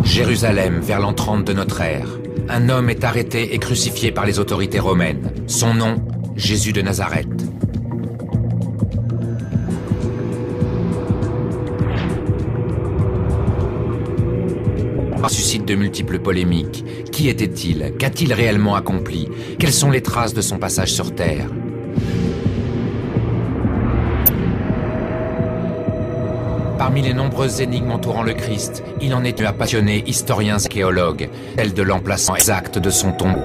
Jérusalem, vers l'an 30 de notre ère. Un homme est arrêté et crucifié par les autorités romaines. Son nom, Jésus de Nazareth. Suscite de multiples polémiques. Qui était-il? Qu'a-t-il réellement accompli? Quelles sont les traces de son passage sur Terre? Parmi les nombreuses énigmes entourant le Christ, il en est un passionné historien archéologue, celle de l'emplacement exact de son tombeau.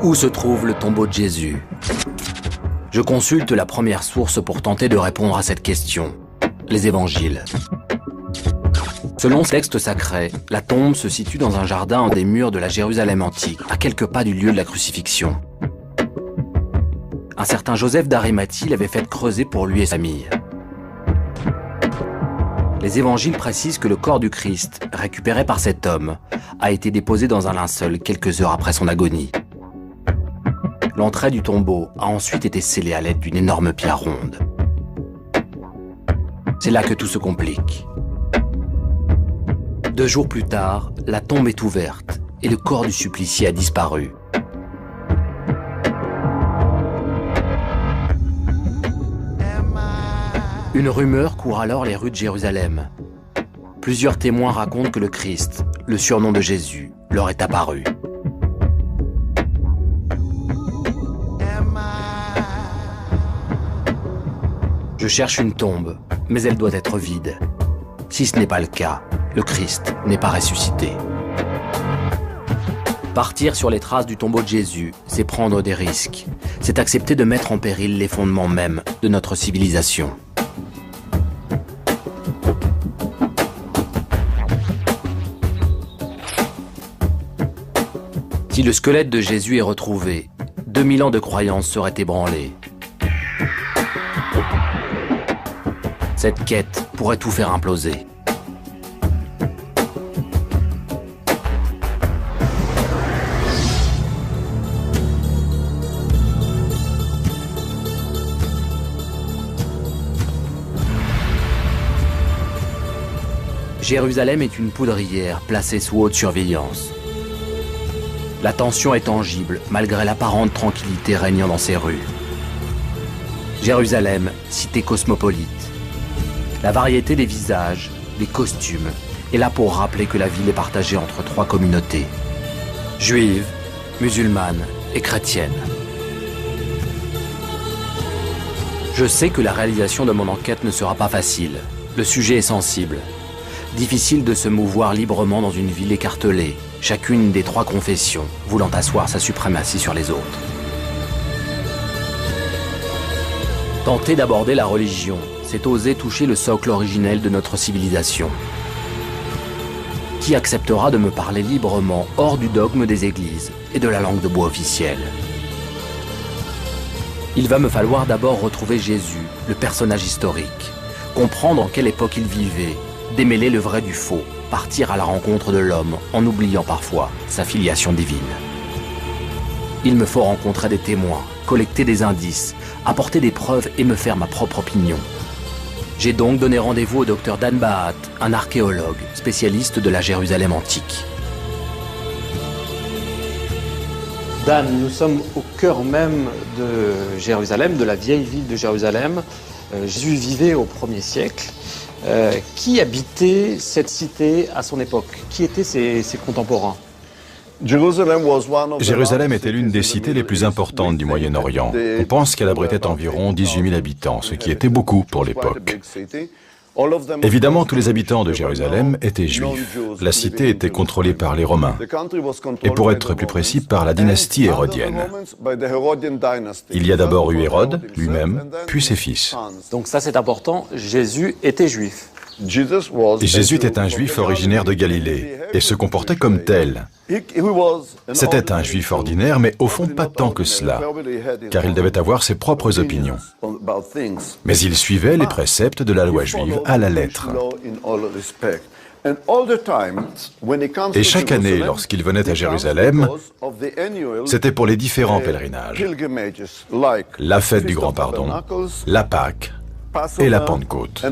Où se trouve le tombeau de Jésus? Je consulte la première source pour tenter de répondre à cette question, les évangiles. Selon ce texte sacré, la tombe se situe dans un jardin en des murs de la Jérusalem antique, à quelques pas du lieu de la crucifixion. Un certain Joseph d'Arimathie l'avait fait creuser pour lui et sa famille. Les évangiles précisent que le corps du Christ, récupéré par cet homme, a été déposé dans un linceul quelques heures après son agonie. L'entrée du tombeau a ensuite été scellée à l'aide d'une énorme pierre ronde. C'est là que tout se complique. 2 jours plus tard, la tombe est ouverte et le corps du supplicié a disparu. Une rumeur court alors les rues de Jérusalem. Plusieurs témoins racontent que le Christ, le surnom de Jésus, leur est apparu. Je cherche une tombe, mais elle doit être vide. Si ce n'est pas le cas, le Christ n'est pas ressuscité. Partir sur les traces du tombeau de Jésus, c'est prendre des risques. C'est accepter de mettre en péril les fondements mêmes de notre civilisation. Si le squelette de Jésus est retrouvé, 2000 ans de croyance seraient ébranlés. Cette quête pourrait tout faire imploser. Jérusalem est une poudrière placée sous haute surveillance. La tension est tangible malgré l'apparente tranquillité régnant dans ses rues. Jérusalem, cité cosmopolite. La variété des visages, des costumes, est là pour rappeler que la ville est partagée entre 3 communautés. Juives, musulmanes et chrétiennes. Je sais que la réalisation de mon enquête ne sera pas facile. Le sujet est sensible. Difficile de se mouvoir librement dans une ville écartelée, chacune des 3 confessions voulant asseoir sa suprématie sur les autres. Tenter d'aborder la religion, c'est oser toucher le socle originel de notre civilisation. Qui acceptera de me parler librement hors du dogme des églises et de la langue de bois officielle? Il va me falloir d'abord retrouver Jésus, le personnage historique, comprendre en quelle époque il vivait, démêler le vrai du faux, partir à la rencontre de l'homme en oubliant parfois sa filiation divine. Il me faut rencontrer des témoins, collecter des indices, apporter des preuves et me faire ma propre opinion. J'ai donc donné rendez-vous au docteur Dan Bahat, un archéologue, spécialiste de la Jérusalem antique. Dan, nous sommes au cœur même de Jérusalem, de la vieille ville de Jérusalem. Jésus vivait au 1er siècle. Qui habitait cette cité à son époque? Qui étaient ses contemporains? Jérusalem était l'une des cités les plus importantes du Moyen-Orient. On pense qu'elle abritait environ 18 000 habitants, ce qui était beaucoup pour l'époque. Évidemment, tous les habitants de Jérusalem étaient juifs. La cité était contrôlée par les Romains, et pour être plus précis, par la dynastie hérodienne. Il y a d'abord eu Hérode lui-même, puis ses fils. Donc ça c'est important, Jésus était juif. Jésus était un juif originaire de Galilée et se comportait comme tel. C'était un juif ordinaire, mais au fond pas tant que cela, car il devait avoir ses propres opinions. Mais il suivait les préceptes de la loi juive à la lettre. Et chaque année, lorsqu'il venait à Jérusalem, c'était pour les différents pèlerinages. La fête du Grand Pardon, la Pâque et la Pentecôte.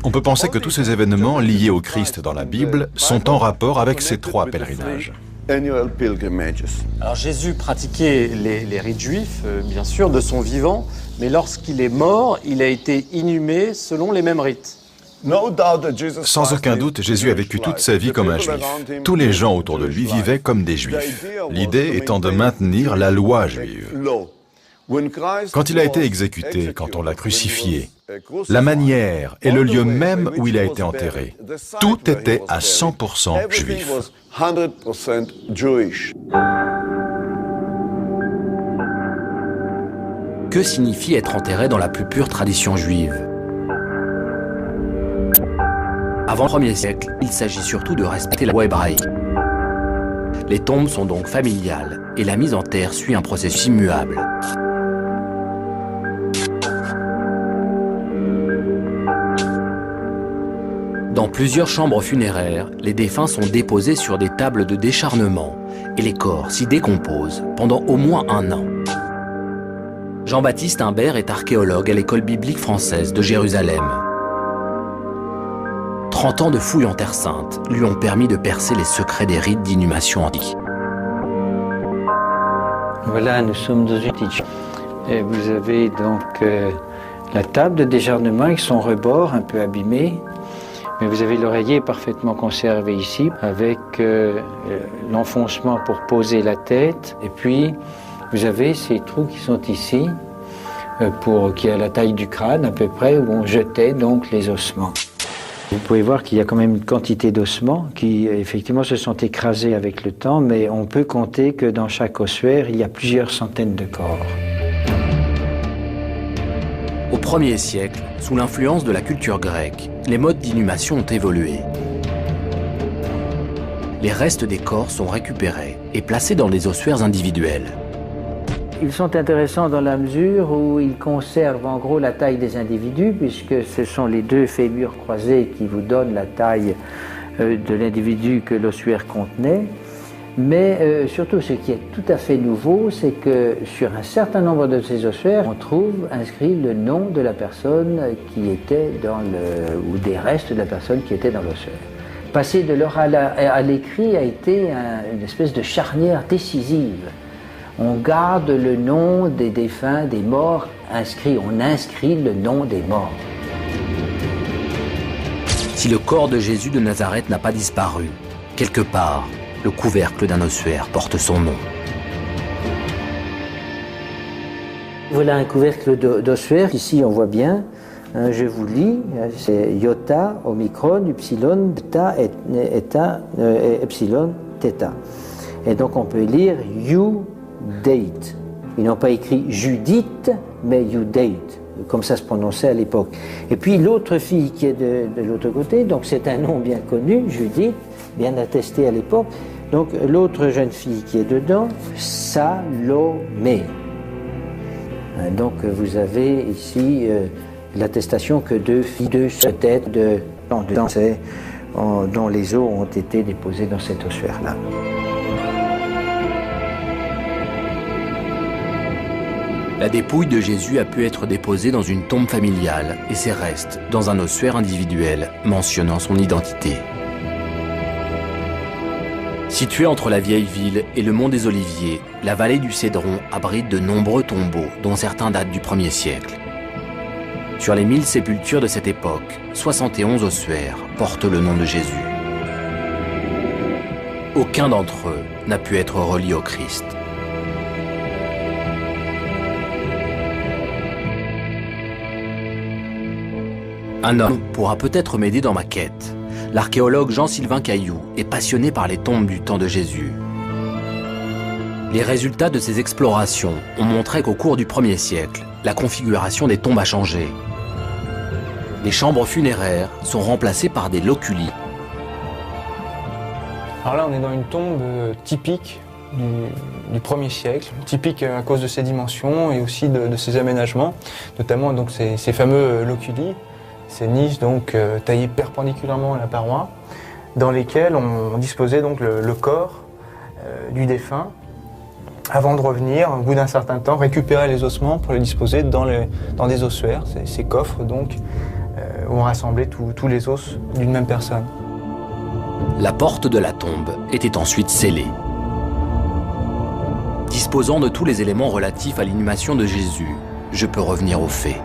On peut penser que tous ces événements liés au Christ dans la Bible sont en rapport avec ces trois pèlerinages. Alors Jésus pratiquait les rites juifs, bien sûr, de son vivant, mais lorsqu'il est mort, il a été inhumé selon les mêmes rites. Sans aucun doute, Jésus a vécu toute sa vie comme un juif. Tous les gens autour de lui vivaient comme des juifs. L'idée étant de maintenir la loi juive. Quand il a été exécuté, quand on l'a crucifié, la manière et le lieu même où il a été enterré, tout était à 100% juif. Que signifie être enterré dans la plus pure tradition juive? Avant le 1er siècle, il s'agit surtout de respecter la loi hébraïque. Les tombes sont donc familiales et la mise en terre suit un processus immuable. Dans plusieurs chambres funéraires, les défunts sont déposés sur des tables de décharnement et les corps s'y décomposent pendant au moins 1 an. Jean-Baptiste Imbert est archéologue à l'école biblique française de Jérusalem. 30 ans de fouilles en Terre Sainte lui ont permis de percer les secrets des rites d'inhumation antiques. Voilà, nous sommes dans une petite chambre. Et vous avez donc la table de décharnement avec son rebord un peu abîmé. Mais vous avez l'oreiller parfaitement conservé ici, avec l'enfoncement pour poser la tête. Et puis, vous avez ces trous qui sont ici, qui est à la taille du crâne à peu près, où on jetait donc les ossements. Vous pouvez voir qu'il y a quand même une quantité d'ossements qui, effectivement, se sont écrasés avec le temps, mais on peut compter que dans chaque ossuaire, il y a plusieurs centaines de corps. Au 1er siècle, sous l'influence de la culture grecque, les modes d'inhumation ont évolué. Les restes des corps sont récupérés et placés dans des ossuaires individuels. Ils sont intéressants dans la mesure où ils conservent en gros la taille des individus, puisque ce sont les 2 fémurs croisés qui vous donnent la taille de l'individu que l'ossuaire contenait. Mais surtout, ce qui est tout à fait nouveau, c'est que sur un certain nombre de ces ossuaires, on trouve inscrit le nom de la personne qui était ou des restes de la personne qui était dans l'ossuaire. Passer de l'oral à l'écrit a été une espèce de charnière décisive. On garde le nom des défunts, des morts inscrits. On inscrit le nom des morts. Si le corps de Jésus de Nazareth n'a pas disparu, quelque part, le couvercle d'un ossuaire porte son nom. Voilà un couvercle d'ossuaire. Ici, on voit bien, je vous lis, c'est iota, omicron, upsilon, theta, eta, epsilon, theta. Et donc on peut lire Judate. Ils n'ont pas écrit Judith, mais Judate, comme ça se prononçait à l'époque. Et puis l'autre fille qui est de l'autre côté, donc c'est un nom bien connu, Judith, bien attesté à l'époque. Donc l'autre jeune fille qui est dedans, Salomé. Donc vous avez ici l'attestation que 2 filles, 2 têtes dont les os ont été déposés dans cet ossuaire-là. La dépouille de Jésus a pu être déposée dans une tombe familiale et ses restes dans un ossuaire individuel mentionnant son identité. Située entre la vieille ville et le mont des Oliviers, la vallée du Cédron abrite de nombreux tombeaux, dont certains datent du 1er siècle. Sur les 1000 sépultures de cette époque, 71 ossuaires portent le nom de Jésus. Aucun d'entre eux n'a pu être relié au Christ. Un homme pourra peut-être m'aider dans ma quête. L'archéologue Jean-Sylvain Cailloux est passionné par les tombes du temps de Jésus. Les résultats de ses explorations ont montré qu'au cours du 1er siècle, la configuration des tombes a changé. Les chambres funéraires sont remplacées par des loculi. Alors là, on est dans une tombe typique du 1er siècle, typique à cause de ses dimensions et aussi de ses aménagements, notamment donc ces fameux loculi, ces niches donc taillées perpendiculairement à la paroi, dans lesquelles on disposait donc le corps du défunt, avant de revenir, au bout d'un certain temps, récupérer les ossements pour les disposer dans des ossuaires, ces coffres donc, où on rassemblait tous les os d'une même personne. La porte de la tombe était ensuite scellée. Disposant de tous les éléments relatifs à l'inhumation de Jésus, je peux revenir aux faits.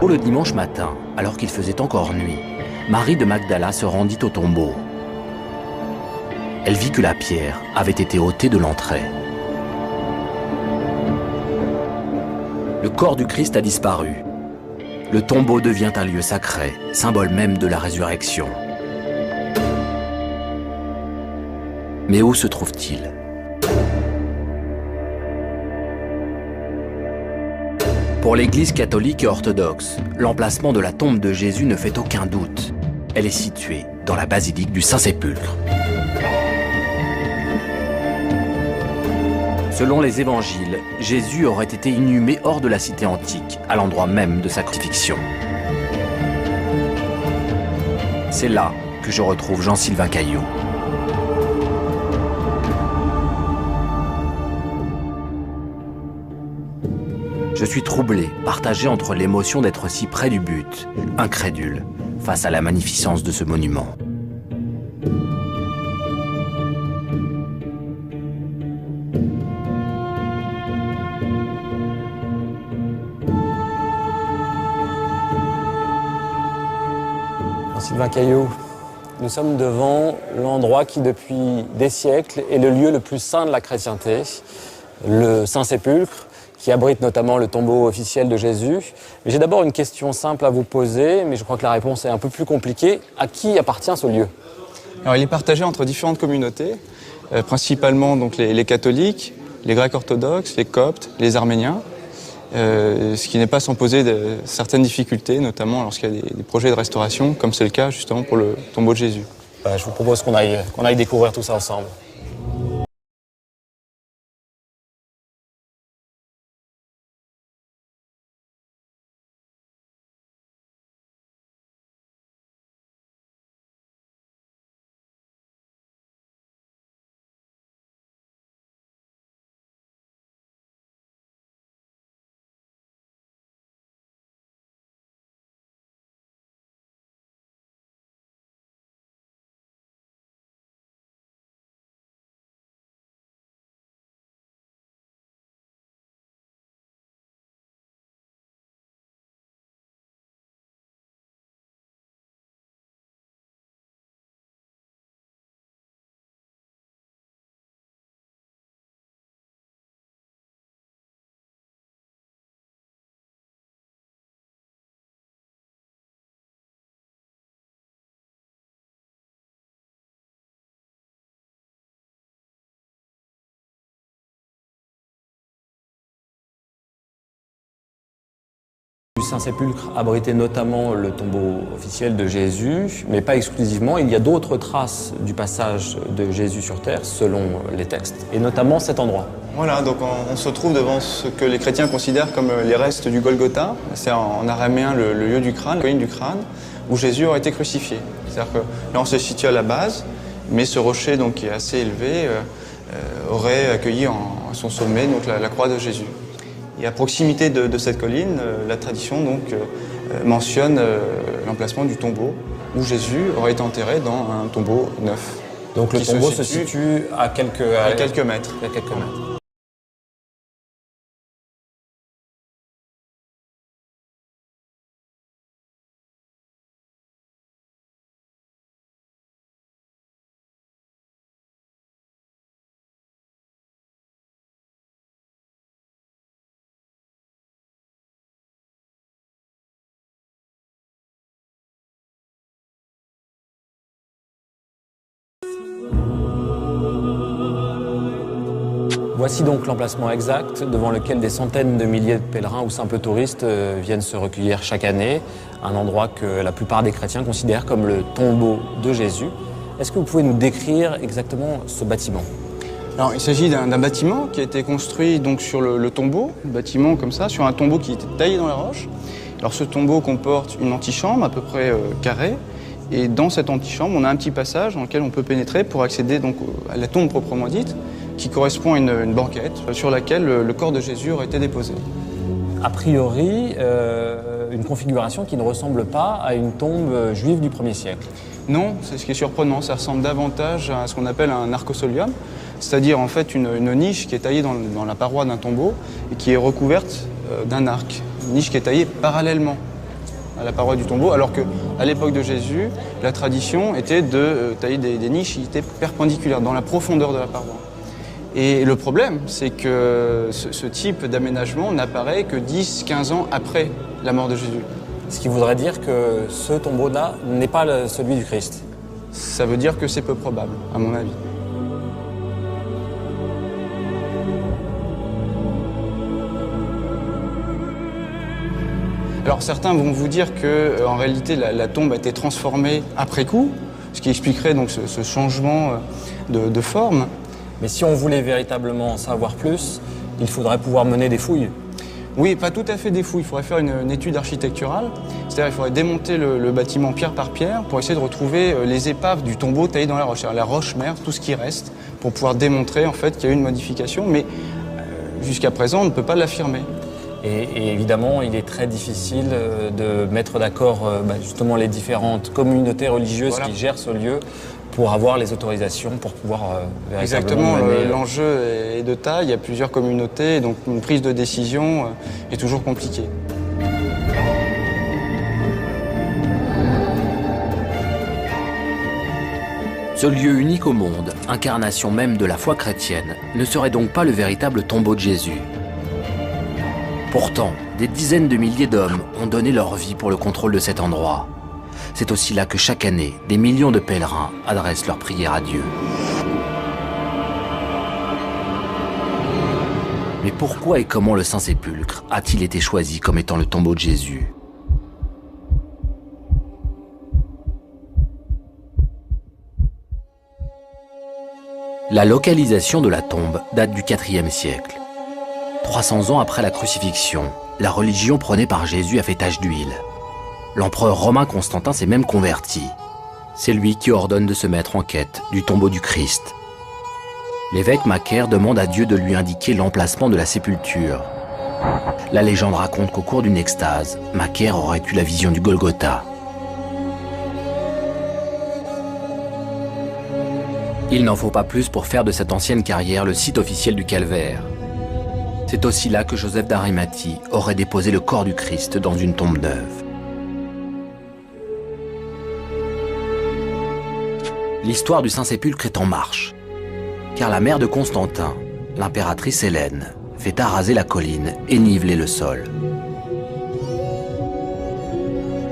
Le dimanche matin, alors qu'il faisait encore nuit, Marie de Magdala se rendit au tombeau. Elle vit que la pierre avait été ôtée de l'entrée. Le corps du Christ a disparu. Le tombeau devient un lieu sacré, symbole même de la résurrection. Mais où se trouve-t-il ? Pour l'Église catholique et orthodoxe, l'emplacement de la tombe de Jésus ne fait aucun doute. Elle est située dans la basilique du Saint-Sépulcre. Selon les évangiles, Jésus aurait été inhumé hors de la cité antique, à l'endroit même de sa crucifixion. C'est là que je retrouve Jean-Sylvain Caillot. Je suis troublé, partagé entre l'émotion d'être si près du but, incrédule, face à la magnificence de ce monument. Sylvain Caillot, nous sommes devant l'endroit qui, depuis des siècles, est le lieu le plus saint de la chrétienté, le Saint-Sépulcre, qui abrite notamment le tombeau officiel de Jésus. J'ai d'abord une question simple à vous poser, mais je crois que la réponse est un peu plus compliquée. À qui appartient ce lieu ? Alors, il est partagé entre différentes communautés, principalement donc les catholiques, les grecs orthodoxes, les coptes, les arméniens, ce qui n'est pas sans poser certaines difficultés, notamment lorsqu'il y a des projets de restauration, comme c'est le cas justement pour le tombeau de Jésus. Je vous propose qu'on aille découvrir tout ça ensemble. Le Saint-Sépulcre abritait notamment le tombeau officiel de Jésus, mais pas exclusivement. Il y a d'autres traces du passage de Jésus sur terre, selon les textes, et notamment cet endroit. Voilà, donc on se trouve devant ce que les chrétiens considèrent comme les restes du Golgotha. C'est en araméen le lieu du crâne, la colline du crâne, où Jésus aurait été crucifié. C'est-à-dire que là, on se situe à la base, mais ce rocher, donc, qui est assez élevé, aurait accueilli à son sommet donc, la croix de Jésus. Et à proximité de cette colline, la tradition donc, mentionne l'emplacement du tombeau où Jésus aurait été enterré dans un tombeau neuf. Donc le tombeau se situe à quelques mètres. À quelques mètres. Voici donc l'emplacement exact devant lequel des centaines de milliers de pèlerins ou simples touristes viennent se recueillir chaque année, un endroit que la plupart des chrétiens considèrent comme le tombeau de Jésus. Est-ce que vous pouvez nous décrire exactement ce bâtiment ? Alors, il s'agit d'un bâtiment qui a été construit donc sur le tombeau, un bâtiment comme ça, sur un tombeau qui était taillé dans la roche. Alors ce tombeau comporte une antichambre à peu près carrée, et dans cette antichambre, on a un petit passage dans lequel on peut pénétrer pour accéder donc à la tombe proprement dite, qui correspond à une banquette sur laquelle le corps de Jésus aurait été déposé. A priori, une configuration qui ne ressemble pas à une tombe juive du 1er siècle. Non, c'est ce qui est surprenant, ça ressemble davantage à ce qu'on appelle un arcosolium, c'est-à-dire en fait une niche qui est taillée dans la paroi d'un tombeau et qui est recouverte d'un arc, une niche qui est taillée parallèlement à la paroi du tombeau, alors qu'à l'époque de Jésus, la tradition était de tailler des niches qui étaient perpendiculaires, dans la profondeur de la paroi. Et le problème, c'est que ce type d'aménagement n'apparaît que 10-15 ans après la mort de Jésus. Ce qui voudrait dire que ce tombeau-là n'est pas celui du Christ. Ça veut dire que c'est peu probable, à mon avis. Alors certains vont vous dire que en réalité la tombe a été transformée après coup, ce qui expliquerait donc ce changement de forme. Mais si on voulait véritablement en savoir plus, il faudrait pouvoir mener des fouilles. Oui, pas tout à fait des fouilles, il faudrait faire une étude architecturale, c'est-à-dire il faudrait démonter le bâtiment pierre par pierre pour essayer de retrouver les épaves du tombeau taillé dans la roche, c'est-à-dire la roche-mère, tout ce qui reste, pour pouvoir démontrer en fait qu'il y a eu une modification, mais jusqu'à présent on ne peut pas l'affirmer. Et évidemment, il est très difficile de mettre d'accord justement les différentes communautés religieuses qui gèrent ce lieu pour avoir les autorisations pour pouvoir véritablement Exactement, mener... l'enjeu est de taille, il y a plusieurs communautés, donc une prise de décision est toujours compliquée. Ce lieu unique au monde, incarnation même de la foi chrétienne, ne serait donc pas le véritable tombeau de Jésus. Pourtant, des dizaines de milliers d'hommes ont donné leur vie pour le contrôle de cet endroit. C'est aussi là que chaque année, des millions de pèlerins adressent leurs prières à Dieu. Mais pourquoi et comment le Saint-Sépulcre a-t-il été choisi comme étant le tombeau de Jésus ? La localisation de la tombe date du IVe siècle. 300 ans après la crucifixion, la religion prônée par Jésus a fait tache d'huile. L'empereur romain Constantin s'est même converti. C'est lui qui ordonne de se mettre en quête du tombeau du Christ. L'évêque Macaire demande à Dieu de lui indiquer l'emplacement de la sépulture. La légende raconte qu'au cours d'une extase, Macaire aurait eu la vision du Golgotha. Il n'en faut pas plus pour faire de cette ancienne carrière le site officiel du calvaire. C'est aussi là que Joseph d'Arimathie aurait déposé le corps du Christ dans une tombe neuve. L'histoire du Saint-Sépulcre est en marche, car la mère de Constantin, l'impératrice Hélène, fait araser la colline et niveler le sol.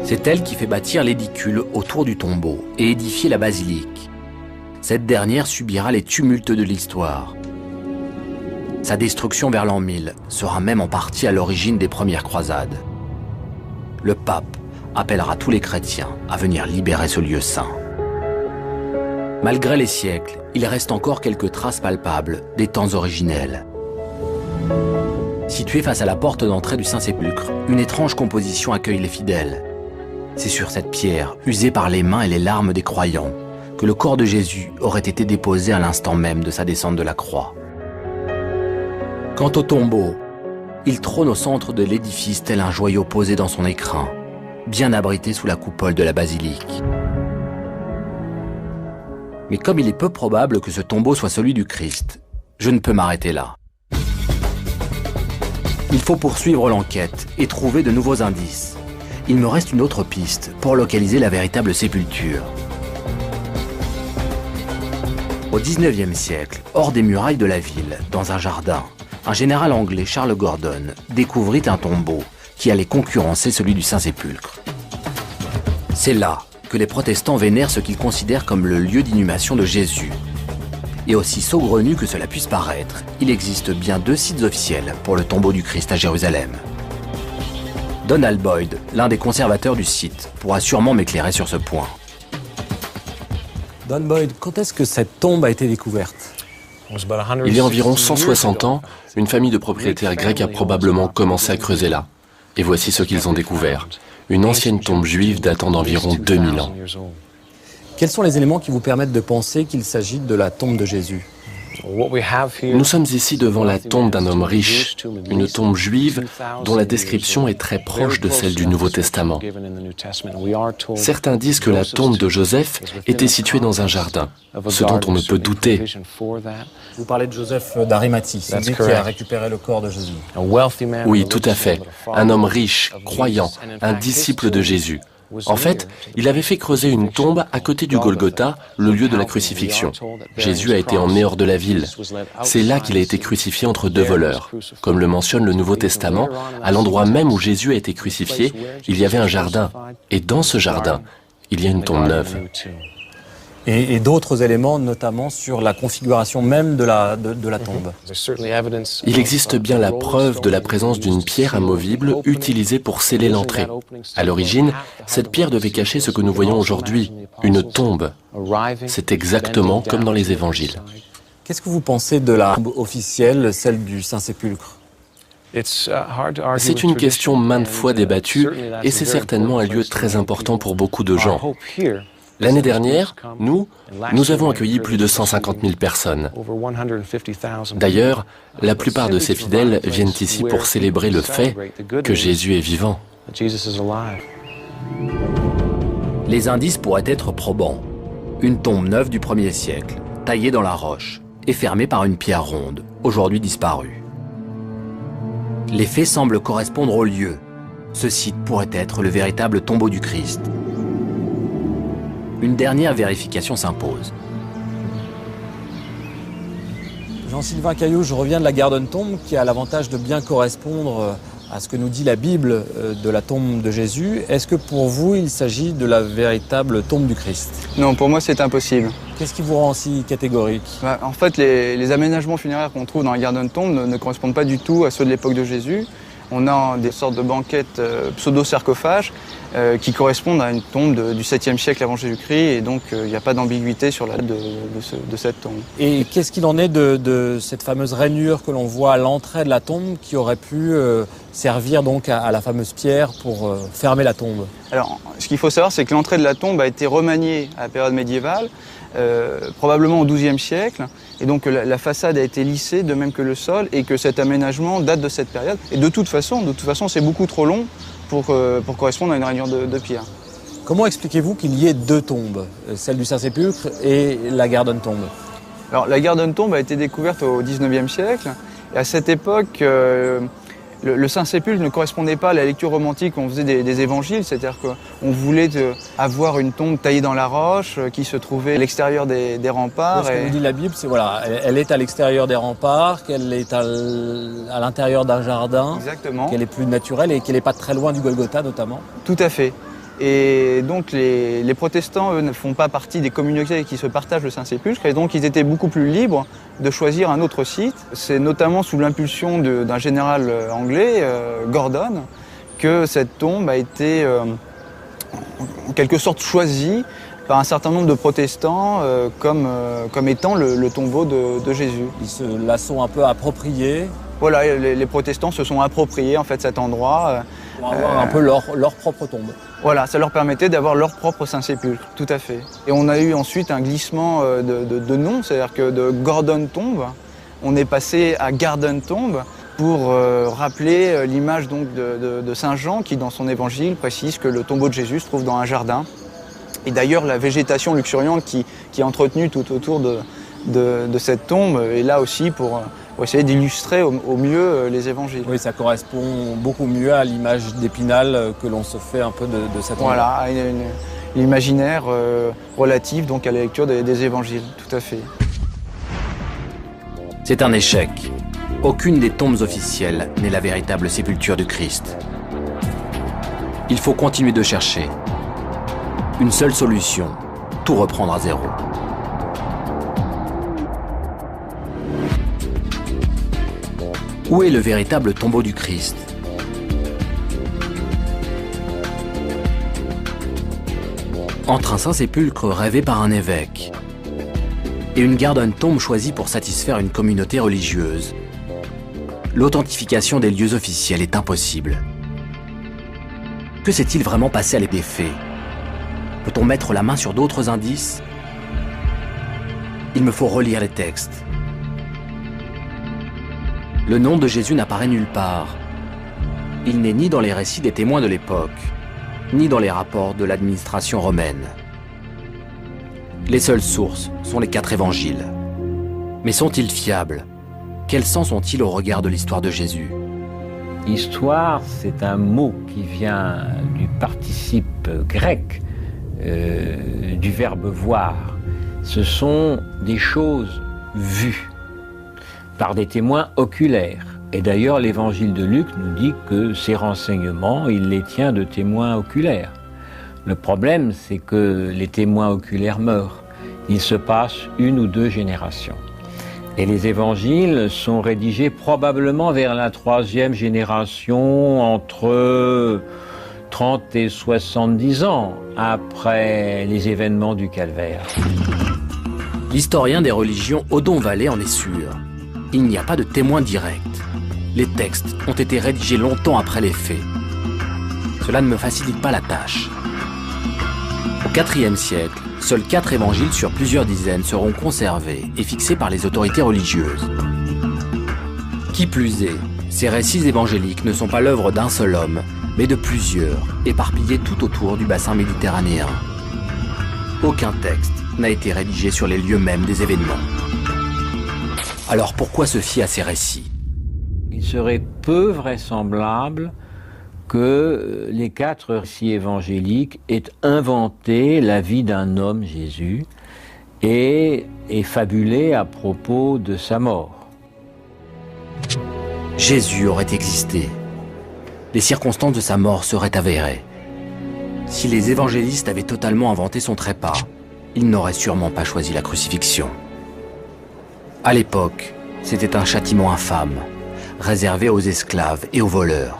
C'est elle qui fait bâtir l'édicule autour du tombeau et édifier la basilique. Cette dernière subira les tumultes de l'histoire. Sa destruction vers l'an 1000 sera même en partie à l'origine des premières croisades. Le pape appellera tous les chrétiens à venir libérer ce lieu saint. Malgré les siècles, il reste encore quelques traces palpables des temps originels. Située face à la porte d'entrée du Saint-Sépulcre, une étrange composition accueille les fidèles. C'est sur cette pierre, usée par les mains et les larmes des croyants, que le corps de Jésus aurait été déposé à l'instant même de sa descente de la croix. Quant au tombeau, il trône au centre de l'édifice tel un joyau posé dans son écrin, bien abrité sous la coupole de la basilique. Mais comme il est peu probable que ce tombeau soit celui du Christ, je ne peux m'arrêter là. Il faut poursuivre l'enquête et trouver de nouveaux indices. Il me reste une autre piste pour localiser la véritable sépulture. Au XIXe siècle, hors des murailles de la ville, dans un jardin, un général anglais, Charles Gordon, découvrit un tombeau qui allait concurrencer celui du Saint-Sépulcre. C'est là que les protestants vénèrent ce qu'ils considèrent comme le lieu d'inhumation de Jésus. Et aussi saugrenu que cela puisse paraître, il existe bien 2 sites officiels pour le tombeau du Christ à Jérusalem. Donald Boyd, l'un des conservateurs du site, pourra sûrement m'éclairer sur ce point. Don Boyd, quand est-ce que cette tombe a été découverte? Il y a environ 160 ans, une famille de propriétaires grecs a probablement commencé à creuser là. Et voici ce qu'ils ont découvert. Une ancienne tombe juive datant d'environ 2000 ans. Quels sont les éléments qui vous permettent de penser qu'il s'agit de la tombe de Jésus? Nous sommes ici devant la tombe d'un homme riche, une tombe juive dont la description est très proche de celle du Nouveau Testament. Certains disent que la tombe de Joseph était située dans un jardin, ce dont on ne peut douter. Vous parlez de Joseph d'Arimathie, celui qui a récupéré le corps de Jésus. Oui, tout à fait. Un homme riche, croyant, un disciple de Jésus. En fait, il avait fait creuser une tombe à côté du Golgotha, le lieu de la crucifixion. Jésus a été emmené hors de la ville. C'est là qu'il a été crucifié entre 2 voleurs. Comme le mentionne le Nouveau Testament, à l'endroit même où Jésus a été crucifié, il y avait un jardin. Et dans ce jardin, il y a une tombe neuve. Et d'autres éléments, notamment sur la configuration même de la tombe. Il existe bien la preuve de la présence d'une pierre amovible utilisée pour sceller l'entrée. À l'origine, cette pierre devait cacher ce que nous voyons aujourd'hui, une tombe. C'est exactement comme dans les évangiles. Qu'est-ce que vous pensez de la tombe officielle, celle du Saint-Sépulcre? C'est une question maintes fois débattue et c'est certainement un lieu très important pour beaucoup de gens. L'année dernière, nous avons accueilli plus de 150 000 personnes. D'ailleurs, la plupart de ces fidèles viennent ici pour célébrer le fait que Jésus est vivant. Les indices pourraient être probants. Une tombe neuve du 1er siècle, taillée dans la roche et fermée par une pierre ronde, aujourd'hui disparue. Les faits semblent correspondre au lieu. Ce site pourrait être le véritable tombeau du Christ. Une dernière vérification s'impose. Jean-Sylvain Caillou, je reviens de la Garden Tomb qui a l'avantage de bien correspondre à ce que nous dit la Bible de la tombe de Jésus. Est-ce que pour vous, il s'agit de la véritable tombe du Christ? Non, pour moi, c'est impossible. Qu'est-ce qui vous rend si catégorique? En fait, les aménagements funéraires qu'on trouve dans la Garden Tomb ne correspondent pas du tout à ceux de l'époque de Jésus. On a des sortes de banquettes pseudo-sarcophages qui correspondent à une tombe du 7e siècle avant Jésus-Christ et donc il n'y a pas d'ambiguïté sur la date de cette tombe. Et qu'est-ce qu'il en est de cette fameuse rainure que l'on voit à l'entrée de la tombe qui aurait pu servir donc à la fameuse pierre pour fermer la tombe? Alors, ce qu'il faut savoir, c'est que l'entrée de la tombe a été remaniée à la période médiévale, probablement au XIIe siècle, et donc la façade a été lissée, de même que le sol, et que cet aménagement date de cette période. Et de toute façon, c'est beaucoup trop long pour correspondre à une rainure de pierre. Comment expliquez-vous qu'il y ait 2 tombes, celle du Saint-Sépulcre et la Garden Tomb? Alors, la Garden Tomb a été découverte au XIXe siècle, et à cette époque, le Saint-Sépulcre ne correspondait pas à la lecture romantique qu'on faisait des évangiles, c'est-à-dire qu'on voulait avoir une tombe taillée dans la roche qui se trouvait à l'extérieur des remparts. Ce que nous dit la Bible, c'est voilà, elle est à l'extérieur des remparts, qu'elle est à l'intérieur d'un jardin, qu'elle est plus naturelle et qu'elle n'est pas très loin du Golgotha notamment. Tout à fait. Et donc les protestants, eux, ne font pas partie des communautés qui se partagent le Saint-Sépulcre, et donc ils étaient beaucoup plus libres de choisir un autre site. C'est notamment sous l'impulsion d'un général anglais, Gordon, que cette tombe a été en quelque sorte choisie par un certain nombre de protestants comme étant le tombeau de Jésus. Ils se la sont un peu appropriés. Voilà, les protestants se sont appropriés en fait cet endroit. Pour avoir un peu leur propre tombe. Voilà, ça leur permettait d'avoir leur propre Saint-Sépulcre, tout à fait. Et on a eu ensuite un glissement de nom, c'est-à-dire que de Gordon Tomb, on est passé à Garden Tomb pour rappeler l'image donc de Saint Jean qui, dans son évangile, précise que le tombeau de Jésus se trouve dans un jardin. Et d'ailleurs, la végétation luxuriante qui est entretenue tout autour de cette tombe est là aussi pour essayer d'illustrer au mieux les évangiles. Oui, ça correspond beaucoup mieux à l'image d'Épinal que l'on se fait un peu de cette tombe. Voilà, à l'imaginaire relatif donc à la lecture des évangiles, tout à fait. C'est un échec. Aucune des tombes officielles n'est la véritable sépulture du Christ. Il faut continuer de chercher. Une seule solution, tout reprendre à zéro. Où est le véritable tombeau du Christ? Entre un Saint-Sépulcre rêvé par un évêque et une Garden Tomb choisie pour satisfaire une communauté religieuse, l'authentification des lieux officiels est impossible. Que s'est-il vraiment passé à des faits? Peut-on mettre la main sur d'autres indices? Il me faut relire les textes. Le nom de Jésus n'apparaît nulle part. Il n'est ni dans les récits des témoins de l'époque, ni dans les rapports de l'administration romaine. Les seules sources sont les 4 évangiles. Mais sont-ils fiables? Quel sens ont-ils au regard de l'histoire de Jésus? Histoire, c'est un mot qui vient du participe grec, du verbe voir. Ce sont des choses vues par des témoins oculaires. Et d'ailleurs, l'évangile de Luc nous dit que ces renseignements, il les tient de témoins oculaires. Le problème, c'est que les témoins oculaires meurent. Il se passe 1 ou 2 générations. Et les évangiles sont rédigés probablement vers la 3e génération, entre 30 et 70 ans, après les événements du Calvaire. L'historien des religions Odon Vallée en est sûr. Il n'y a pas de témoin direct. Les textes ont été rédigés longtemps après les faits. Cela ne me facilite pas la tâche. Au IVe siècle, seuls 4 évangiles sur plusieurs dizaines seront conservés et fixés par les autorités religieuses. Qui plus est, ces récits évangéliques ne sont pas l'œuvre d'un seul homme, mais de plusieurs, éparpillés tout autour du bassin méditerranéen. Aucun texte n'a été rédigé sur les lieux mêmes des événements. Alors pourquoi se fier à ces récits? Il serait peu vraisemblable que les 4 récits évangéliques aient inventé la vie d'un homme, Jésus, et fabulé à propos de sa mort. Jésus aurait existé. Les circonstances de sa mort seraient avérées. Si les évangélistes avaient totalement inventé son trépas, ils n'auraient sûrement pas choisi la crucifixion. À l'époque, c'était un châtiment infâme, réservé aux esclaves et aux voleurs.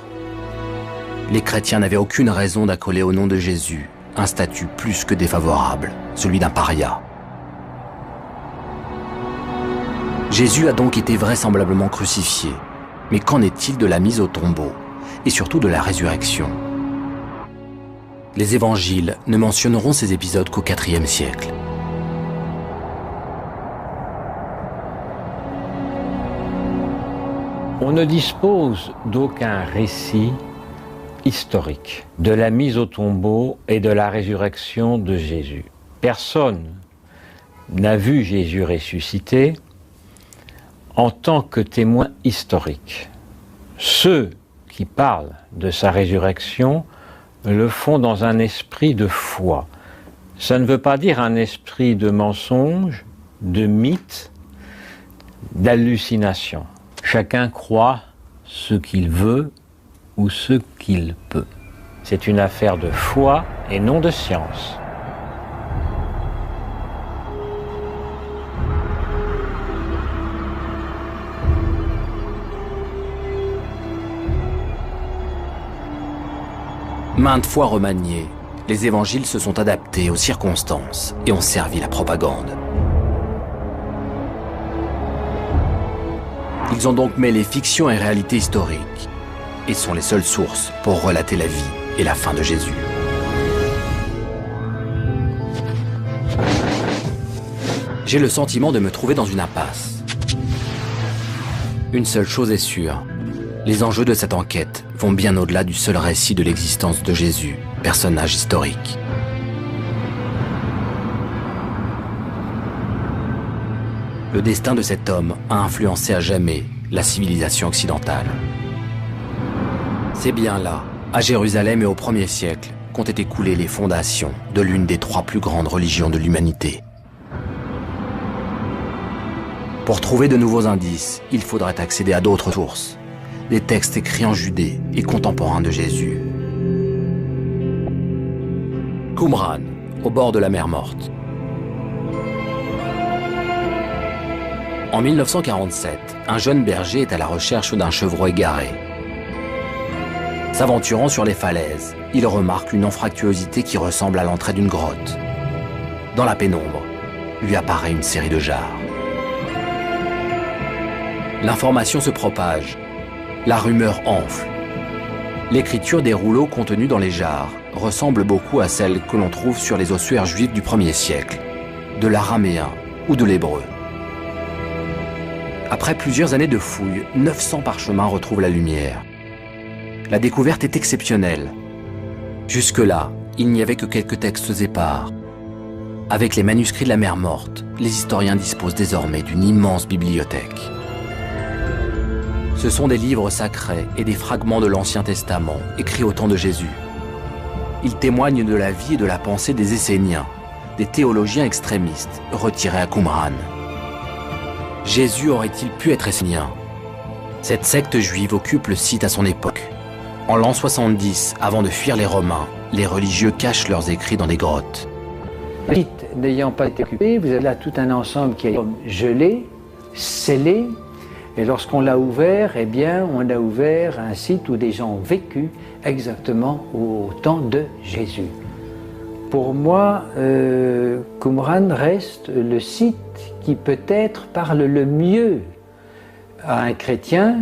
Les chrétiens n'avaient aucune raison d'accoler au nom de Jésus un statut plus que défavorable, celui d'un paria. Jésus a donc été vraisemblablement crucifié. Mais qu'en est-il de la mise au tombeau, et surtout de la résurrection? Les évangiles ne mentionneront ces épisodes qu'au IVe siècle. On ne dispose d'aucun récit historique de la mise au tombeau et de la résurrection de Jésus. Personne n'a vu Jésus ressuscité en tant que témoin historique. Ceux qui parlent de sa résurrection le font dans un esprit de foi. Ça ne veut pas dire un esprit de mensonge, de mythe, d'hallucination. Chacun croit ce qu'il veut ou ce qu'il peut. C'est une affaire de foi et non de science. Maintes fois remaniés, les évangiles se sont adaptés aux circonstances et ont servi la propagande. Ils ont donc mêlé fiction et réalité historique et sont les seules sources pour relater la vie et la fin de Jésus. J'ai le sentiment de me trouver dans une impasse. Une seule chose est sûre, les enjeux de cette enquête vont bien au-delà du seul récit de l'existence de Jésus, personnage historique. Le destin de cet homme a influencé à jamais la civilisation occidentale. C'est bien là, à Jérusalem et au 1er siècle, qu'ont été coulées les fondations de l'une des 3 plus grandes religions de l'humanité. Pour trouver de nouveaux indices, il faudrait accéder à d'autres sources, des textes écrits en Judée et contemporains de Jésus. Qumran, au bord de la mer Morte. En 1947, un jeune berger est à la recherche d'un chevreau égaré. S'aventurant sur les falaises, il remarque une anfractuosité qui ressemble à l'entrée d'une grotte. Dans la pénombre, lui apparaît une série de jarres. L'information se propage. La rumeur enfle. L'écriture des rouleaux contenus dans les jarres ressemble beaucoup à celle que l'on trouve sur les ossuaires juifs du 1er siècle, de l'araméen ou de l'hébreu. Après plusieurs années de fouilles, 900 parchemins retrouvent la lumière. La découverte est exceptionnelle. Jusque-là, il n'y avait que quelques textes épars. Avec les manuscrits de la mer Morte, les historiens disposent désormais d'une immense bibliothèque. Ce sont des livres sacrés et des fragments de l'Ancien Testament, écrits au temps de Jésus. Ils témoignent de la vie et de la pensée des Esséniens, des théologiens extrémistes retirés à Qumran. Jésus aurait-il pu être essénien? Cette secte juive occupe le site à son époque. En l'an 70, avant de fuir les Romains, les religieux cachent leurs écrits dans des grottes. Le site n'ayant pas été occupé, vous avez là tout un ensemble qui est gelé, scellé, et lorsqu'on l'a ouvert, eh bien, on a ouvert un site où des gens ont vécu exactement au temps de Jésus. Pour moi, Qumran reste le site qui peut-être parle le mieux à un chrétien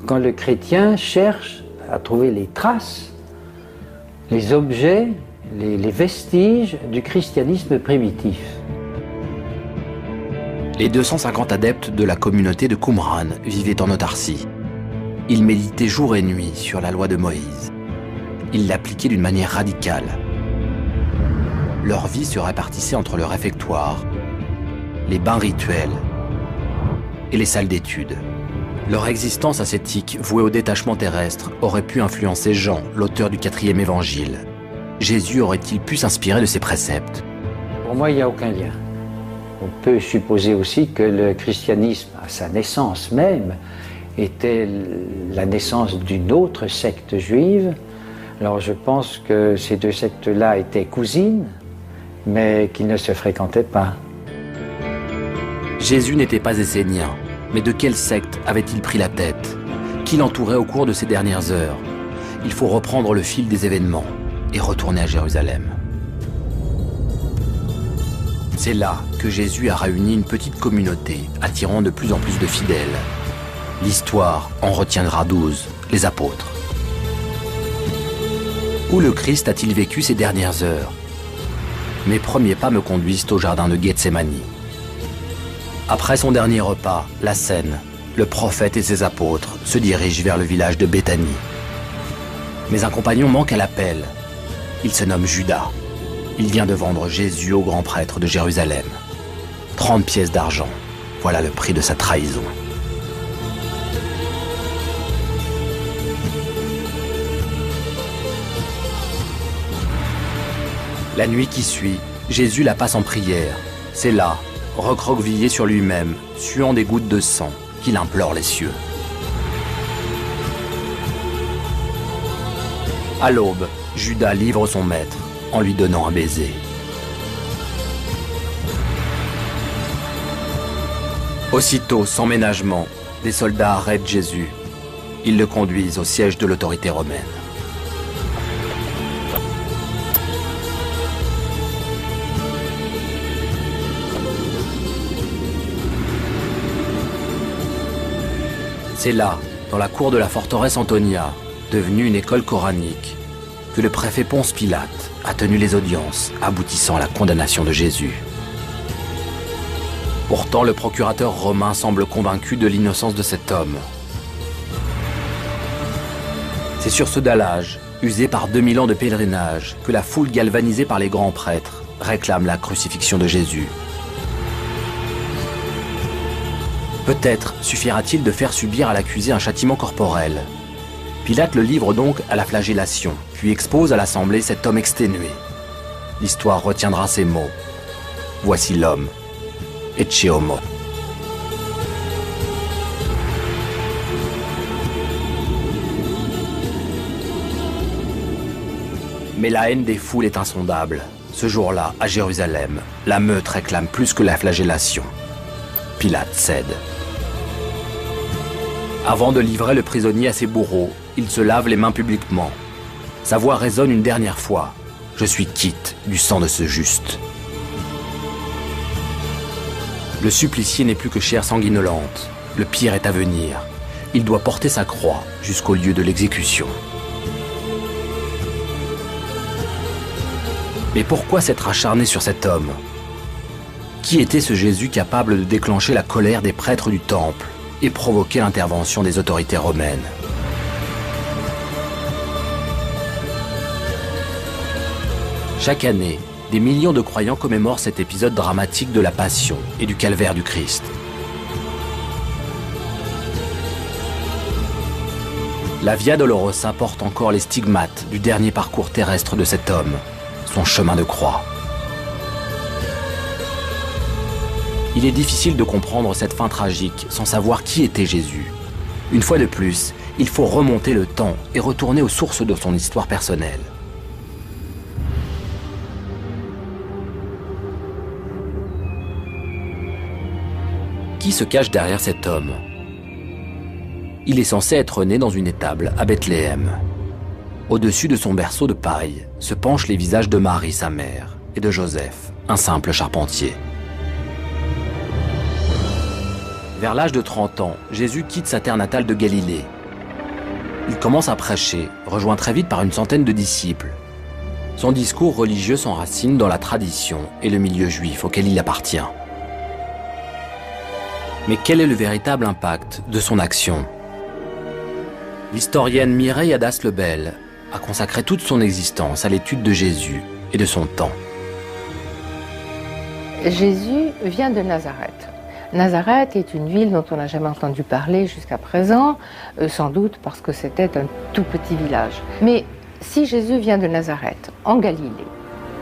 quand le chrétien cherche à trouver les traces, les objets, les vestiges du christianisme primitif. Les 250 adeptes de la communauté de Qumran vivaient en autarcie. Ils méditaient jour et nuit sur la loi de Moïse. Ils l'appliquaient d'une manière radicale. Leur vie se répartissait entre le réfectoire, les bains rituels et les salles d'études. Leur existence ascétique, vouée au détachement terrestre, aurait pu influencer Jean, l'auteur du 4e évangile. Jésus aurait-il pu s'inspirer de ces préceptes? Pour moi, il n'y a aucun lien. On peut supposer aussi que le christianisme, à sa naissance même, était la naissance d'une autre secte juive. Alors je pense que ces deux sectes-là étaient cousines, mais qu'ils ne se fréquentaient pas. Jésus n'était pas essénien, mais de quelle secte avait-il pris la tête? Qui l'entourait au cours de ces dernières heures? Il faut reprendre le fil des événements et retourner à Jérusalem. C'est là que Jésus a réuni une petite communauté, attirant de plus en plus de fidèles. L'histoire en retiendra 12, les apôtres. Où le Christ a-t-il vécu ces dernières heures? Mes premiers pas me conduisent au jardin de Gethsémani. Après son dernier repas, la scène, le prophète et ses apôtres se dirigent vers le village de Béthanie. Mais un compagnon manque à l'appel. Il se nomme Judas. Il vient de vendre Jésus au grand prêtre de Jérusalem. 30 pièces d'argent. Voilà le prix de sa trahison. La nuit qui suit, Jésus la passe en prière. C'est là, recroquevillé sur lui-même, suant des gouttes de sang, qu'il implore les cieux. À l'aube, Judas livre son maître en lui donnant un baiser. Aussitôt, sans ménagement, des soldats arrêtent Jésus. Ils le conduisent au siège de l'autorité romaine. C'est là, dans la cour de la forteresse Antonia, devenue une école coranique, que le préfet Ponce Pilate a tenu les audiences aboutissant à la condamnation de Jésus. Pourtant, le procurateur romain semble convaincu de l'innocence de cet homme. C'est sur ce dallage, usé par 2000 ans de pèlerinage, que la foule galvanisée par les grands prêtres réclame la crucifixion de Jésus. Peut-être suffira-t-il de faire subir à l'accusé un châtiment corporel. Pilate le livre donc à la flagellation, puis expose à l'assemblée cet homme exténué. L'histoire retiendra ces mots. Voici l'homme. Ecce homo. Mais la haine des foules est insondable. Ce jour-là, à Jérusalem, la meute réclame plus que la flagellation. Pilate cède. Avant de livrer le prisonnier à ses bourreaux, il se lave les mains publiquement. Sa voix résonne une dernière fois. « Je suis quitte du sang de ce juste ». Le supplicié n'est plus que chair sanguinolente. Le pire est à venir. Il doit porter sa croix jusqu'au lieu de l'exécution. Mais pourquoi s'être acharné sur cet homme? Qui était ce Jésus capable de déclencher la colère des prêtres du Temple et provoquer l'intervention des autorités romaines? Chaque année, des millions de croyants commémorent cet épisode dramatique de la Passion et du calvaire du Christ. La Via Dolorosa porte encore les stigmates du dernier parcours terrestre de cet homme, son chemin de croix. Il est difficile de comprendre cette fin tragique sans savoir qui était Jésus. Une fois de plus, il faut remonter le temps et retourner aux sources de son histoire personnelle. Qui se cache derrière cet homme? Il est censé être né dans une étable à Bethléem. Au-dessus de son berceau de paille se penchent les visages de Marie, sa mère, et de Joseph, un simple charpentier. Vers l'âge de 30 ans, Jésus quitte sa terre natale de Galilée. Il commence à prêcher, rejoint très vite par une centaine de disciples. Son discours religieux s'enracine dans la tradition et le milieu juif auquel il appartient. Mais quel est le véritable impact de son action? L'historienne Mireille Adas-Lebel a consacré toute son existence à l'étude de Jésus et de son temps. Jésus vient de Nazareth. Nazareth est une ville dont on n'a jamais entendu parler jusqu'à présent, sans doute parce que c'était un tout petit village. Mais si Jésus vient de Nazareth, en Galilée,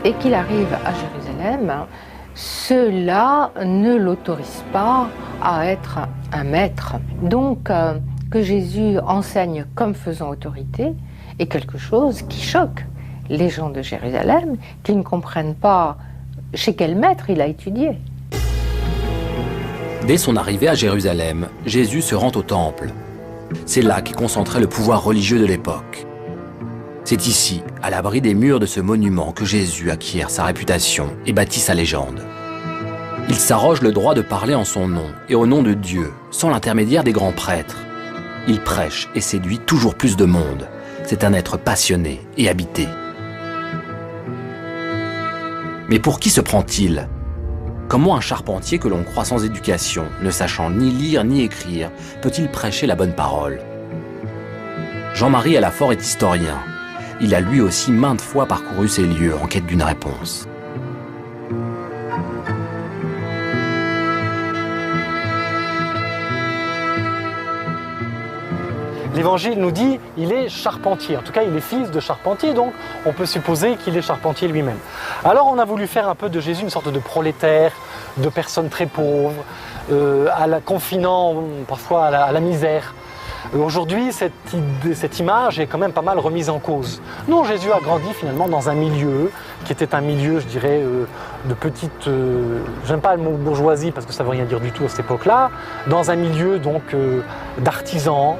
et qu'il arrive à Jérusalem, cela ne l'autorise pas à être un maître. Donc, que Jésus enseigne comme faisant autorité est quelque chose qui choque les gens de Jérusalem, qui ne comprennent pas chez quel maître il a étudié. Dès son arrivée à Jérusalem, Jésus se rend au temple. C'est là qu'est concentré le pouvoir religieux de l'époque. C'est ici, à l'abri des murs de ce monument, que Jésus acquiert sa réputation et bâtit sa légende. Il s'arroge le droit de parler en son nom et au nom de Dieu, sans l'intermédiaire des grands prêtres. Il prêche et séduit toujours plus de monde. C'est un être passionné et habité. Mais pour qui se prend-il? Comment un charpentier que l'on croit sans éducation, ne sachant ni lire ni écrire, peut-il prêcher la bonne parole? Jean-Marie Alafort est historien. Il a lui aussi maintes fois parcouru ces lieux en quête d'une réponse. L'Évangile nous dit qu'il est charpentier. En tout cas, il est fils de charpentier, donc on peut supposer qu'il est charpentier lui-même. Alors on a voulu faire un peu de Jésus une sorte de prolétaire, de personne très pauvre, confinant parfois à la misère. Aujourd'hui, cette image est quand même pas mal remise en cause. Non, Jésus a grandi finalement dans un milieu qui était un milieu, je dirais, de petite... j'aime pas le mot bourgeoisie parce que ça veut rien dire du tout à cette époque-là. Dans un milieu donc d'artisans,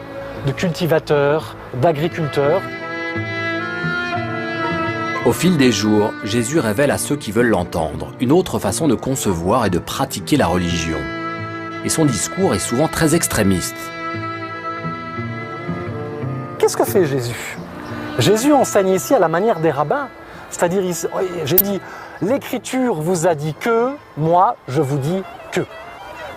de cultivateurs, d'agriculteurs. Au fil des jours, Jésus révèle à ceux qui veulent l'entendre une autre façon de concevoir et de pratiquer la religion. Et son discours est souvent très extrémiste. Qu'est-ce que fait Jésus? Jésus enseigne ici à la manière des rabbins. C'est-à-dire, j'ai dit, l'Écriture vous a dit que, moi, je vous dis que.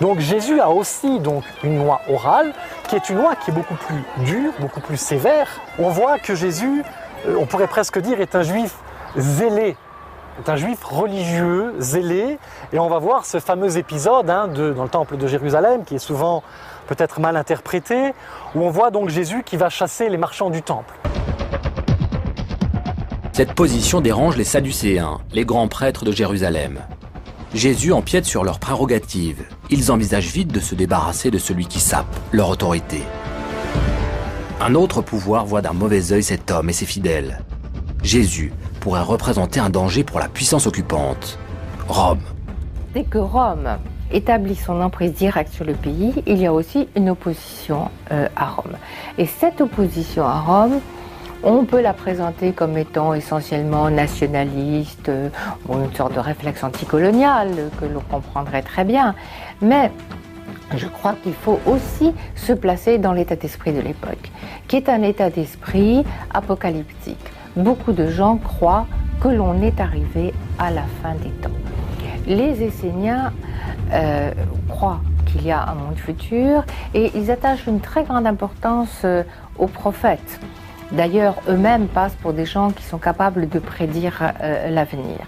Donc Jésus a aussi donc une loi orale, qui est une loi qui est beaucoup plus dure, beaucoup plus sévère. On voit que Jésus, on pourrait presque dire, est un juif zélé, est un juif religieux, zélé. Et on va voir ce fameux épisode dans le temple de Jérusalem, qui est souvent peut-être mal interprété, où on voit donc Jésus qui va chasser les marchands du temple. Cette position dérange les Sadducéens, les grands prêtres de Jérusalem. Jésus empiète sur leurs prérogatives. Ils envisagent vite de se débarrasser de celui qui sape leur autorité. Un autre pouvoir voit d'un mauvais œil cet homme et ses fidèles. Jésus pourrait représenter un danger pour la puissance occupante, Rome. Dès que Rome établit son emprise directe sur le pays, il y a aussi une opposition à Rome. Et cette opposition à Rome, on peut la présenter comme étant essentiellement nationaliste, ou une sorte de réflexe anticolonial que l'on comprendrait très bien. Mais je crois qu'il faut aussi se placer dans l'état d'esprit de l'époque, qui est un état d'esprit apocalyptique. Beaucoup de gens croient que l'on est arrivé à la fin des temps. Les Esséniens croient qu'il y a un monde futur et ils attachent une très grande importance aux prophètes. D'ailleurs, eux-mêmes passent pour des gens qui sont capables de prédire l'avenir.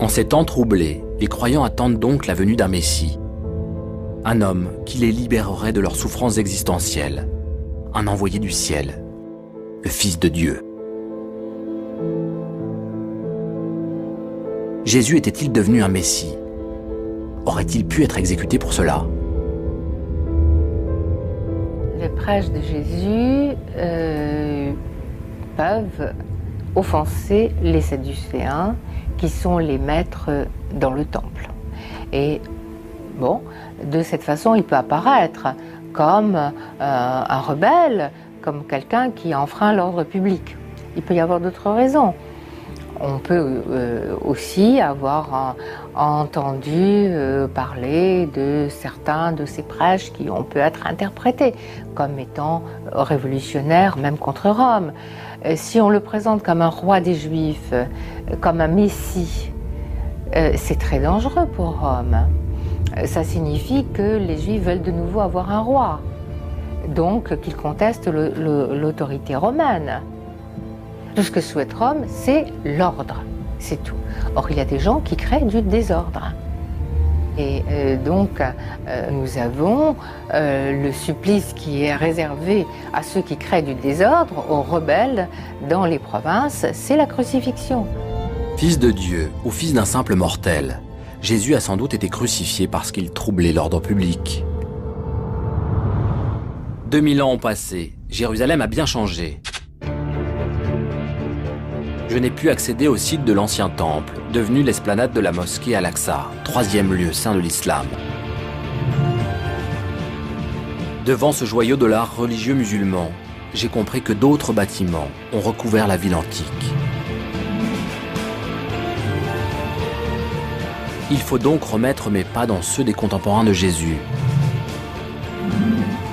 En ces temps troublés, les croyants attendent donc la venue d'un Messie. Un homme qui les libérerait de leurs souffrances existentielles. Un envoyé du ciel. Le Fils de Dieu. Jésus était-il devenu un Messie? Aurait-il pu être exécuté pour cela? Les prêches de Jésus peuvent offenser les Sadducéens, qui sont les maîtres dans le temple. Et bon, de cette façon, il peut apparaître comme un rebelle, comme quelqu'un qui enfreint l'ordre public. Il peut y avoir d'autres raisons. On peut aussi avoir entendu parler de certains de ces prêches qui ont pu être interprétés comme étant révolutionnaires, même contre Rome. Si on le présente comme un roi des Juifs, comme un messie, c'est très dangereux pour Rome. Ça signifie que les Juifs veulent de nouveau avoir un roi, donc qu'ils contestent l'autorité romaine. Tout ce que souhaite Rome, c'est l'ordre, c'est tout. Or, il y a des gens qui créent du désordre. Et donc, nous avons le supplice qui est réservé à ceux qui créent du désordre, aux rebelles dans les provinces, c'est la crucifixion. Fils de Dieu ou fils d'un simple mortel, Jésus a sans doute été crucifié parce qu'il troublait l'ordre public. 2000 ans ont passé, Jérusalem a bien changé. Je n'ai pu accéder au site de l'ancien temple, devenu l'esplanade de la mosquée Al-Aqsa, 3e lieu saint de l'islam. Devant ce joyau de l'art religieux musulman, j'ai compris que d'autres bâtiments ont recouvert la ville antique. Il faut donc remettre mes pas dans ceux des contemporains de Jésus.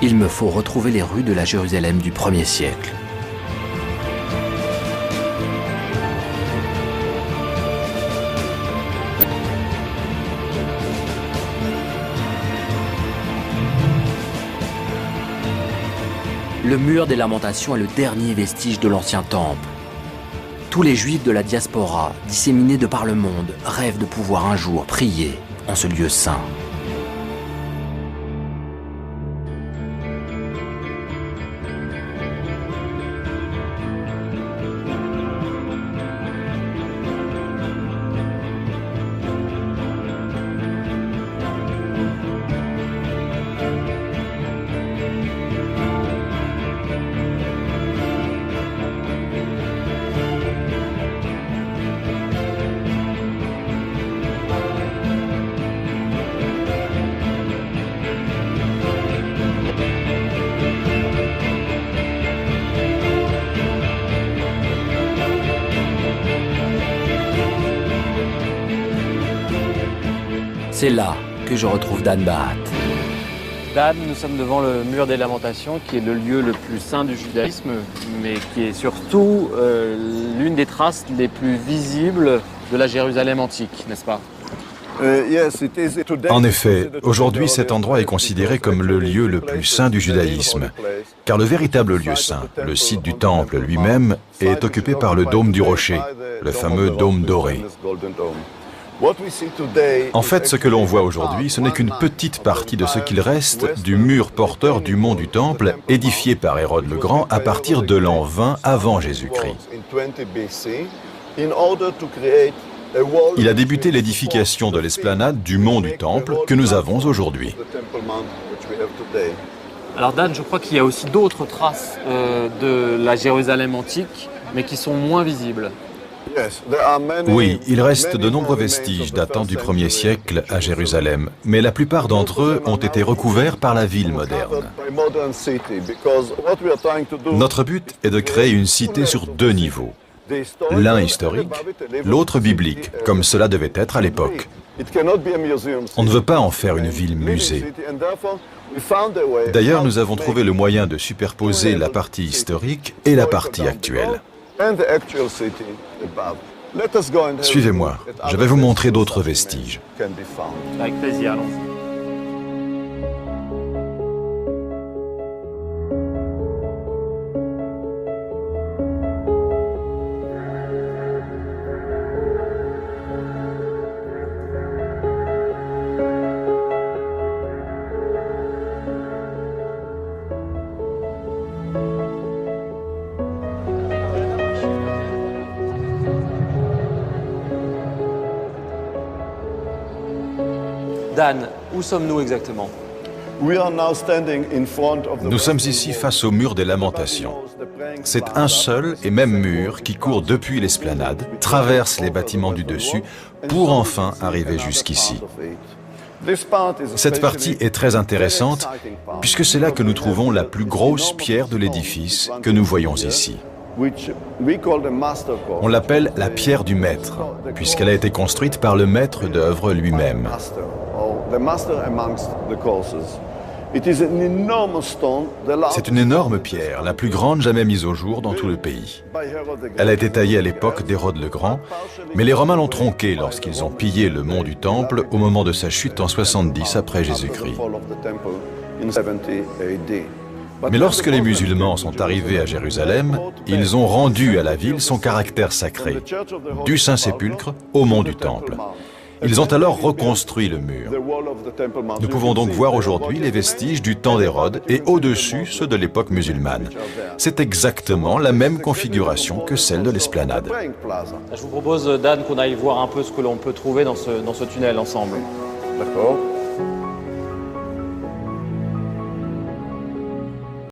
Il me faut retrouver les rues de la Jérusalem du 1er siècle. Le mur des Lamentations est le dernier vestige de l'ancien temple. Tous les Juifs de la diaspora, disséminés de par le monde, rêvent de pouvoir un jour prier en ce lieu saint. C'est là que je retrouve Dan Bahat. Dan, nous sommes devant le mur des Lamentations, qui est le lieu le plus saint du judaïsme, mais qui est surtout l'une des traces les plus visibles de la Jérusalem antique, n'est-ce pas? En effet, aujourd'hui cet endroit est considéré comme le lieu le plus saint du judaïsme, car le véritable lieu saint, le site du temple lui-même, est occupé par le dôme du rocher, le fameux dôme doré. En fait, ce que l'on voit aujourd'hui, ce n'est qu'une petite partie de ce qu'il reste du mur porteur du mont du Temple, édifié par Hérode le Grand à partir de l'an 20 avant Jésus-Christ. Il a débuté l'édification de l'esplanade du mont du Temple que nous avons aujourd'hui. Alors Dan, je crois qu'il y a aussi d'autres traces de la Jérusalem antique, mais qui sont moins visibles. Oui, il reste de nombreux vestiges datant du 1er siècle à Jérusalem, mais la plupart d'entre eux ont été recouverts par la ville moderne. Notre but est de créer une cité sur 2 niveaux. L'un historique, l'autre biblique, comme cela devait être à l'époque. On ne veut pas en faire une ville-musée. D'ailleurs, nous avons trouvé le moyen de superposer la partie historique et la partie actuelle. Suivez-moi, je vais vous montrer d'autres vestiges. Avec plaisir, allons-y. Dan, où sommes-nous exactement? Nous sommes ici face au mur des Lamentations. C'est un seul et même mur qui court depuis l'esplanade, traverse les bâtiments du dessus, pour enfin arriver jusqu'ici. Cette partie est très intéressante, puisque c'est là que nous trouvons la plus grosse pierre de l'édifice que nous voyons ici. On l'appelle la pierre du maître, puisqu'elle a été construite par le maître d'œuvre lui-même. C'est une énorme pierre, la plus grande jamais mise au jour dans tout le pays. Elle a été taillée à l'époque d'Hérode le Grand, mais les Romains l'ont tronquée lorsqu'ils ont pillé le mont du Temple au moment de sa chute en 70 après Jésus-Christ. Mais lorsque les musulmans sont arrivés à Jérusalem, ils ont rendu à la ville son caractère sacré, du Saint-Sépulcre au mont du Temple. Ils ont alors reconstruit le mur. Nous pouvons donc voir aujourd'hui les vestiges du temps d'Hérode et au-dessus ceux de l'époque musulmane. C'est exactement la même configuration que celle de l'esplanade. Je vous propose, Dan, qu'on aille voir un peu ce que l'on peut trouver dans ce tunnel ensemble. D'accord.